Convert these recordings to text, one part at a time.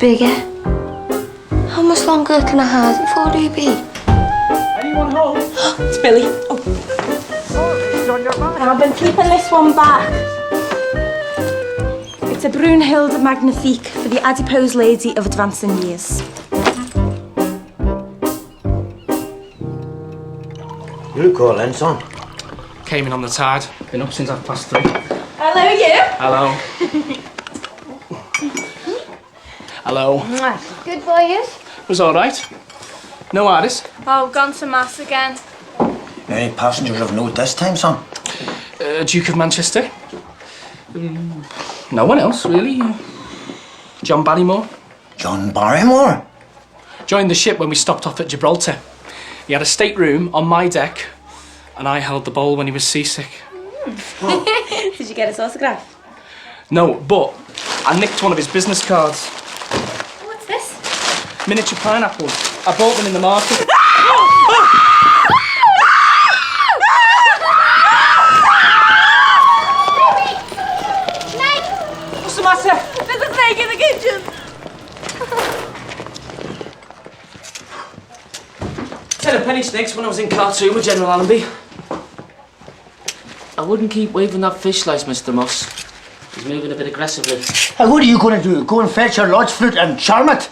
bigger. How much longer can I hide it for, Ruby? Anyone home? It's Billy. Oh. It's on your mind. I've been keeping this one back. It's a Brunhilde Magnifique for the adipose lady of advancing years. You look all in, son. Came in on the tide. Been up since 3:30. Hello, you. Hello. Hello. Good boy, yes? Was all right. No artist. Oh, gone to mass again. Any passengers of note this time, son? Duke of Manchester. No one else, really. John Barrymore. John Barrymore? Joined the ship when we stopped off at Gibraltar. He had a stateroom on my deck, and I held the bowl when he was seasick. Did you get his autograph? No, but I nicked one of his business cards. What's this? Miniature pineapples. I bought them in the market. What's the matter? There's a snake in the kitchen. 10 a penny snakes when I was in cartoon with General Allenby. I wouldn't keep waving that fish slice, Mr. Moss. He's moving a bit aggressively. And what are you going to do? Go and fetch your lodge flute and charm it?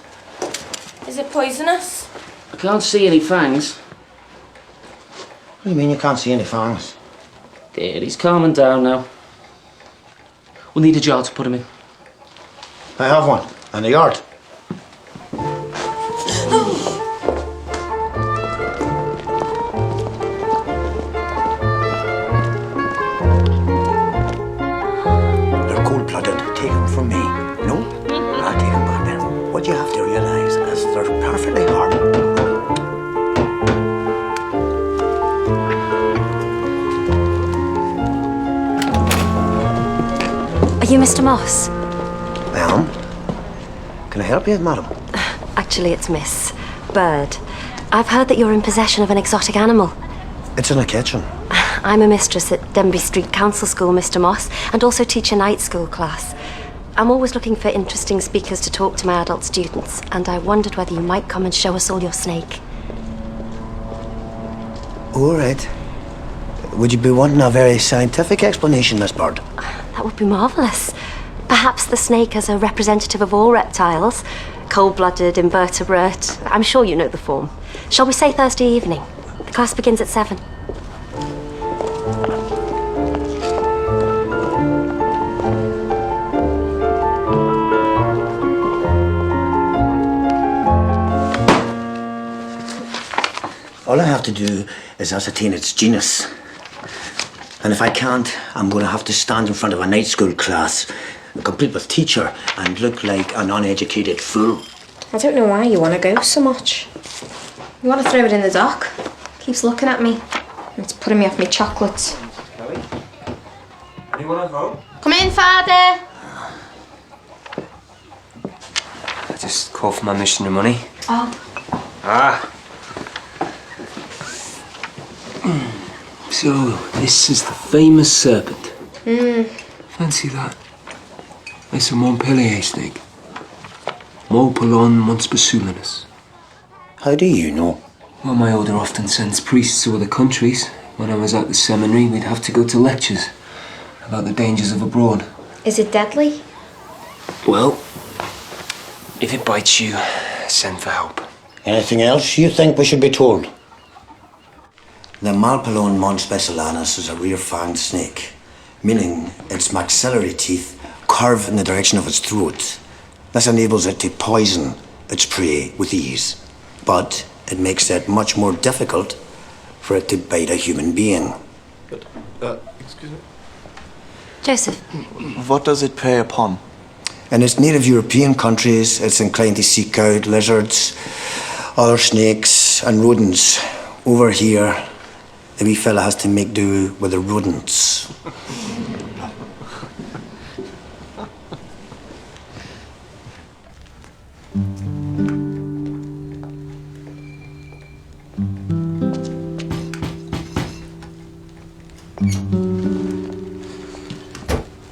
Is it poisonous? I can't see any fangs. What do you mean you can't see any fangs? There, he's calming down now. We'll need a jar to put him in. I have one. In the yard. They're cold-blooded. Take them from me. No? I'll take them back then. What you have to realise is they're perfectly harmless. Are you Mr. Moss? I am. Can I help you, madam? Actually, it's Miss Bird. I've heard that you're in possession of an exotic animal. It's in the kitchen. I'm a mistress at Denby Street Council School, Mr. Moss, and also teach a night school class. I'm always looking for interesting speakers to talk to my adult students, and I wondered whether you might come and show us all your snake. All right. Would you be wanting a very scientific explanation, Miss Bird? That would be marvellous. Perhaps the snake as a representative of all reptiles, cold-blooded, invertebrate. I'm sure you know the form. Shall we say Thursday evening? The class begins at 7. All I have to do is ascertain its genus. And if I can't, I'm going to have to stand in front of a night school class, complete with teacher, and look like an uneducated fool. I don't know why you want to go so much. You want to throw it in the dock. Keeps looking at me. It's putting me off my chocolates. Kelly? Anyone at home? Come in, Father. I just called for my missionary money. Oh. Ah. So, this is the famous serpent. Fancy that. It's a Montpellier snake. Molpelon monspersulinus. How do you know? Well, my order often sends priests to other countries. When I was at the seminary, we'd have to go to lectures about the dangers of abroad. Is it deadly? Well, if it bites you, send for help. Anything else you think we should be told? The Molpelon monspersulinus is a rear-fanged snake, meaning its maxillary teeth curve in the direction of its throat. This enables it to poison its prey with ease, but it makes it much more difficult for it to bite a human being. Excuse me? Joseph. What does it prey upon? In its native European countries, it's inclined to seek out lizards, other snakes and rodents. Over here, the wee fella has to make do with the rodents.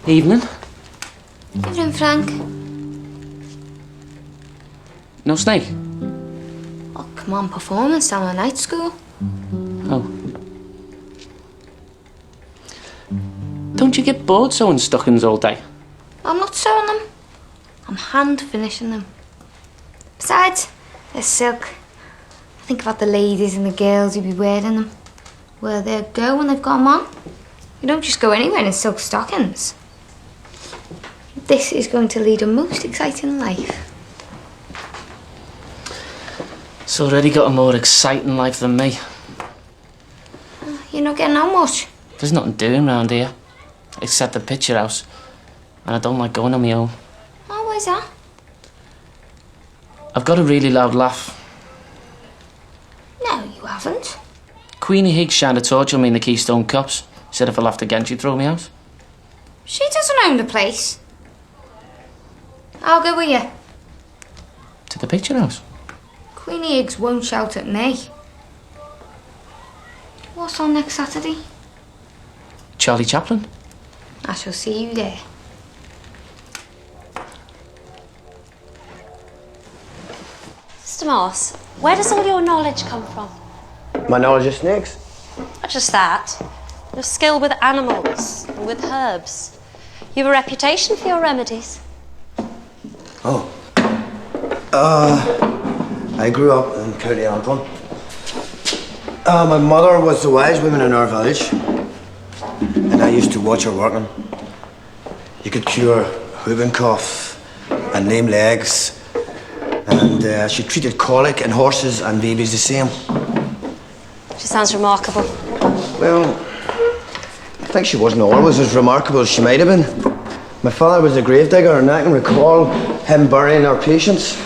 Evening. Evening, Frank. No snake? Oh, come on, performance down at night school. Oh. Don't you get bored sewing stockings all day? I'm not sewing them. I'm hand finishing them. Besides, they're silk. Think about the ladies and the girls who'd be wearing them. Where they'll go when they've got them on. You don't just go anywhere in silk stockings. This is going to lead a most exciting life. It's already got a more exciting life than me. You're not getting out much. There's nothing doing round here, except the picture house. And I don't like going on my own. Oh, why's that? I've got a really loud laugh. No, you haven't. Queenie Higgs shined a torch on me in the Keystone Cops. Said if I laughed again, she'd throw me out. She doesn't own the place. I'll go with you. To the picture house. Queenie Higgs won't shout at me. What's on next Saturday? Charlie Chaplin. I shall see you there. Mr. Moss, where does all your knowledge come from? My knowledge of snakes? Not just that. Your skill with animals and with herbs. You have a reputation for your remedies. Oh. I grew up in County Antrim. My mother was the wise woman in our village, and I used to watch her working. You could cure whooping cough and lame legs, and she treated colic in horses and babies the same. She sounds remarkable. Well, I think she wasn't always as remarkable as she might have been. My father was a gravedigger, and I can recall him burying our patients.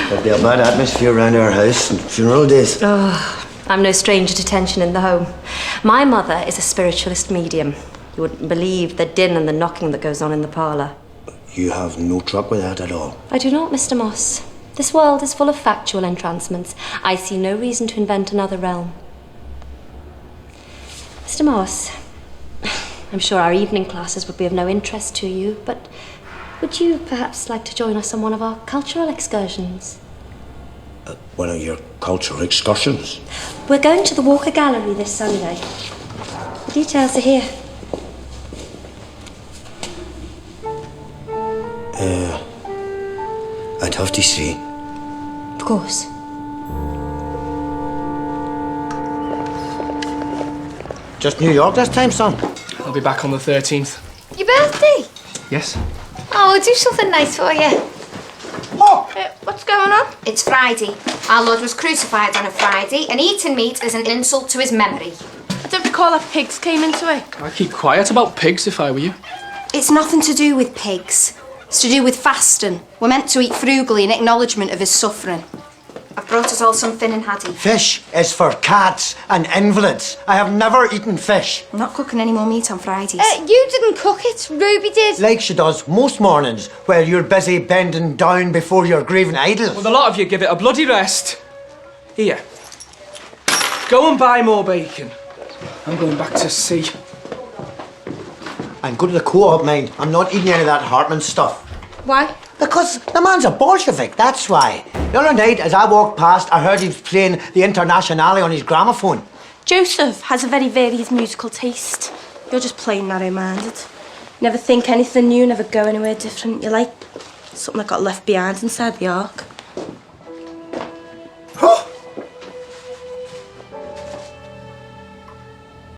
There'd be a bad atmosphere around our house on funeral days. Oh, I'm no stranger to tension in the home. My mother is a spiritualist medium. You wouldn't believe the din and the knocking that goes on in the parlour. You have no truck with that at all? I do not, Mr. Moss. This world is full of factual entrancements. I see no reason to invent another realm. Mr. Moss, I'm sure our evening classes would be of no interest to you, but would you perhaps like to join us on one of our cultural excursions? One of your cultural excursions? We're going to the Walker Gallery this Sunday. The details are here. I'd have to see. Of course. Just New York this time, son? I'll be back on the 13th. Your birthday? Yes? Oh, we'll do something nice for you. Oh! What's going on? It's Friday. Our Lord was crucified on a Friday, and eating meat is an insult to his memory. I don't recall that pigs came into it. I'd keep quiet about pigs if I were you. It's nothing to do with pigs. It's to do with fasting. We're meant to eat frugally in acknowledgement of his suffering. I've brought us all some Finn and Haddie. Fish is for cats and invalids. I have never eaten fish. I'm not cooking any more meat on Fridays. You didn't cook it. Ruby did. Like she does most mornings, while you're busy bending down before your grieving idols. Well, a lot of you give it a bloody rest. Here. Go and buy more bacon. I'm going back to sea. And go to the co-op, mind. I'm not eating any of that Hartman stuff. Why? Because the man's a Bolshevik, that's why. The other night, as I walked past, I heard he was playing the Internationale on his gramophone. Joseph has a very varied musical taste. You're just plain narrow-minded. Never think anything new, never go anywhere different. You're like something that got left behind inside the ark.